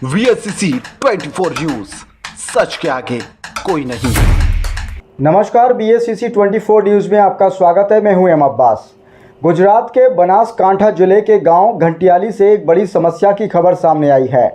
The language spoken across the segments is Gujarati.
VSCC 24 न्यूज, सच के आगे कोई नहीं। नमस्कार, BSCC 24 न्यूज़ में आपका स्वागत है। मैं हूं एम अब्बास। गुजरात के बनासकांठा जिले के गांव घंटियाली से एक बड़ी समस्या की खबर सामने आई है।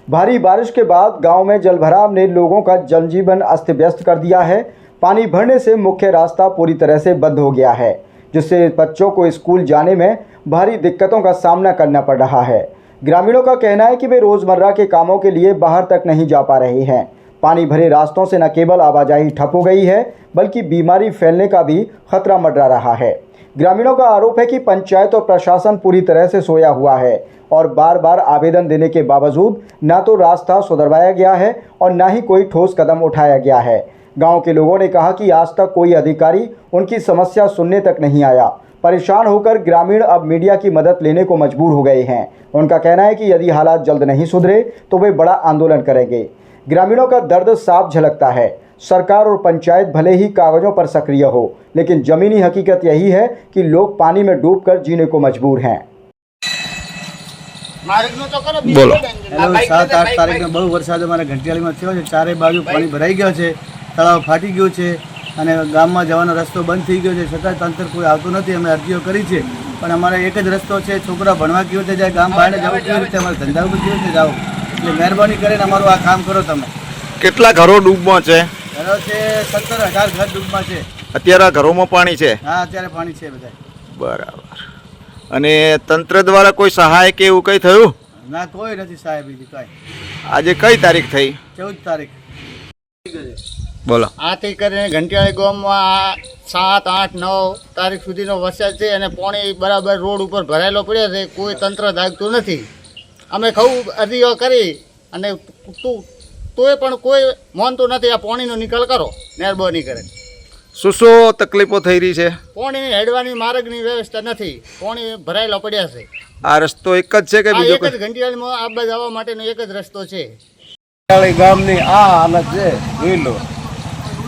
भारी बारिश के बाद गांव में जलभराव ने लोगों का जनजीवन अस्त व्यस्त कर दिया है। पानी भरने से मुख्य रास्ता पूरी तरह से बंद हो गया है, जिससे बच्चों को स्कूल जाने में भारी दिक्कतों का सामना करना पड़ रहा है। ग्रामीणों का कहना है कि वे रोज़मर्रा के कामों के लिए बाहर तक नहीं जा पा रहे हैं। पानी भरे रास्तों से न केवल आवाजाही ठप हो गई है, बल्कि बीमारी फैलने का भी खतरा मंडरा रहा है। ग्रामीणों का आरोप है कि पंचायत और प्रशासन पूरी तरह से सोया हुआ है और बार बार आवेदन देने के बावजूद न तो रास्ता सुधरवाया गया है और न ही कोई ठोस कदम उठाया गया है। गांव के लोगों ने कहा कि आज तक कोई अधिकारी उनकी समस्या सुनने तक नहीं आया। परेशान होकर ग्रामीण अब मीडिया की मदद लेने को मजबूर हो गए हैं। उनका कहना है कि यदि हालात जल्द नहीं सुधरे तो वे बड़ा आंदोलन करेंगे। ग्रामीणों का दर्द साफ झलकता है। सरकार और पंचायत भले ही कागजों पर सक्रिय हो, लेकिन जमीनी हकीकत यही है कि लोग पानी में डूबकर जीने को मजबूर हैं। बोलो। 7-8 तारीख बहु वरसाद अमरा घंटियाली में थयो छे। चारे बाजू पानी भराई गयो छे, तळाव फाटी गयो छे અને ગામમાં જવાનો રસ્તો બંધ થઈ ગયો છે, છતાં તંત્ર કોઈ આવતું નથી। અમે અરજીઓ કરી છે, પણ અમારે એક જ રસ્તો છે, છોકરા ભણવા કેવી રીતે જાય, ગામ બહાર જવું કેવી રીતે, અમારે ધંધા ઉપર કેવી રીતે જાવ। એટલે મહેરબાની કરીને અમારું આ કામ કરો તમે। કેટલા ઘરો ડૂબમાં છે? ઘરો છે 17,000 ઘર ડૂબમાં છે। અત્યારે ઘરોમાં પાણી છે? હા, અત્યારે પાણી છે બધા। બરાબર। અને તંત્ર દ્વારા કોઈ સહાય કે એવું કંઈ થયું? ના, કોઈ નથી સાહેબ, બીજી કાંઈ। આજે કઈ તારીખ થઈ? 14 તારીખ। બોલો। આથી કરીને ઘંટિયાળી ગામમાં 7, 8, 9 તારીખ સુધીનો વરસાદ છે અને પાણી બરાબર રોડ ઉપર ભરાયેલો પડ્યો છે। કોઈ તંત્ર જાગતું નથી। અમે ખૂબ અરજીઓ કરી અને તોય પણ કોઈ માનતું નથી। આ પાણીનો નિકાલ કરો, મહેરબાની કરે। શું તકલીફો થઈ રહી છે? પાણીની હેડવાની માર્ગની વ્યવસ્થા નથી। પાણી ભરાયેલો પડ્યા છે। આ રસ્તો એક જ છે કે બીજો એક જ ઘંટિયાળીમાં આવવા જવા માટેનો એક જ રસ્તો છે। ઘંટિયાળી ગામની આ હાલત છે, જોઈ લો।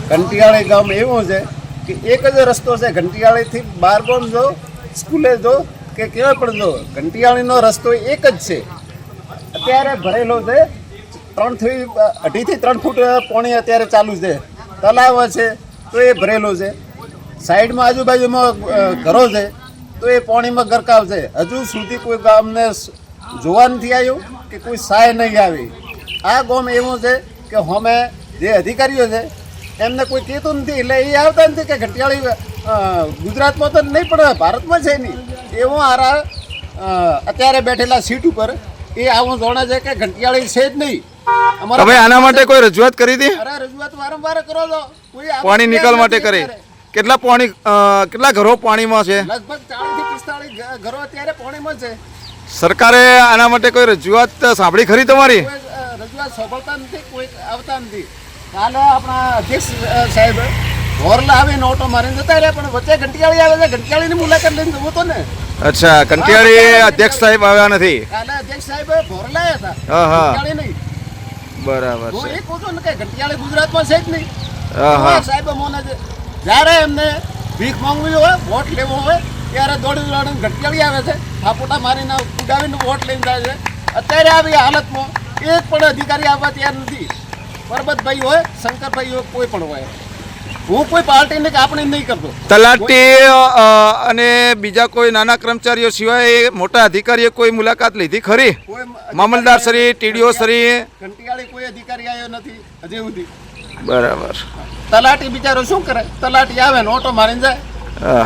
ઘંટિયાળી ગામ એવું છે કે એક જ રસ્તો છે, ઘંટિયાળીથી બાર ગામ જો, સ્કૂલે જો કે કેવા પણ જો, ઘંટિયાળીનો રસ્તો એક જ છે। અત્યારે ભરેલો છે, 2.5 થી 3 ફૂટ પાણી અત્યારે ચાલુ છે। તલાવ છે તો એ ભરેલો છે, સાઈડમાં આજુબાજુમાં ઘરો છે તો એ પાણીમાં ગરકાવ છે। હજુ સુધી કોઈ ગામને જોવા નથી આવ્યું કે કોઈ સહાય નહીં આવી। આ ગામ એવું છે કે અમે જે અધિકારીઓ છે એમને કોઈ કહેતું નથી, એટલે એ આવતા નથી કે ઘંટિયાળી ગુજરાતમાં તો નહીં પણ ભારતમાં છે નહીં એવું આરા અત્યારે બેઠેલા સીટ ઉપર એ આવું જાણે છે કે ઘંટિયાળી છે જ નહીં। તમે આના માટે કોઈ રજૂઆત કરી હતી? અરે રજૂઆત વારંવાર કરો છો, કોઈ પાણી નિકાલ માટે કરી? કેટલા ઘરો પાણીમાં છે? લગભગ 40 થી 45 ઘરો અત્યારે પાણીમાં છે। સરકારે આના માટે કોઈ રજૂઆત સાંભળી ખરી તમારી? કોઈ રજૂઆત સાંભળતા નથી, કોઈ આવતા નથી। કાલે આપણા અધ્યક્ષ સાહેબ હોરલા આવીને ઓટો મારીને જતા રહ્યા, પણ વચ્ચે ઘંટિયાળી આવે છે, ઘંટિયાળીની મુલાકાત લઈને જવું તો ને। અચ્છા, ઘંટિયાળી અધ્યક્ષ સાહેબ આવ્યા નથી? કાલે અધ્યક્ષ સાહેબ હોરલા આવ્યા હતા, હા હા, ઘંટિયાળી નહીં। બરાબર હું છે। એ કહું છું ને કે ઘંટિયાળી ગુજરાતમાં છે જ નહીં। હા હા, સાહેબ મોને જ્યારે એમને ભીખ માંગવી હોય, વોટ લેવો હોય, ત્યારે દોડી ઘંટિયાળી આવે છે, થાપોટા મારીને ઉડાવીને વોટ લઈને જાય છે। અત્યારે આવી હાલતમાં એક પણ અધિકારી આવવા તૈયાર નથી। પરબતભાઈ હોય, શંકરભાઈ હોય, કોઈ પણ હોય, હું કોઈ પાર્ટીને કાપણી નહીં કરતો। તલાટી અને બીજા કોઈ નાના કર્મચારીઓ સિવાય મોટા અધિકારીએ કોઈ મુલાકાત લીધી ખરી? કોઈ મામલદાર શ્રી, TDO શ્રી? ઘંટિયાળી કોઈ અધિકારી આવ્યો નથી હજી સુધી। બરાબર। તલાટી બિચારો શું કરે? તલાટી આવે ને ઓટો મારીને જાય। હા હા।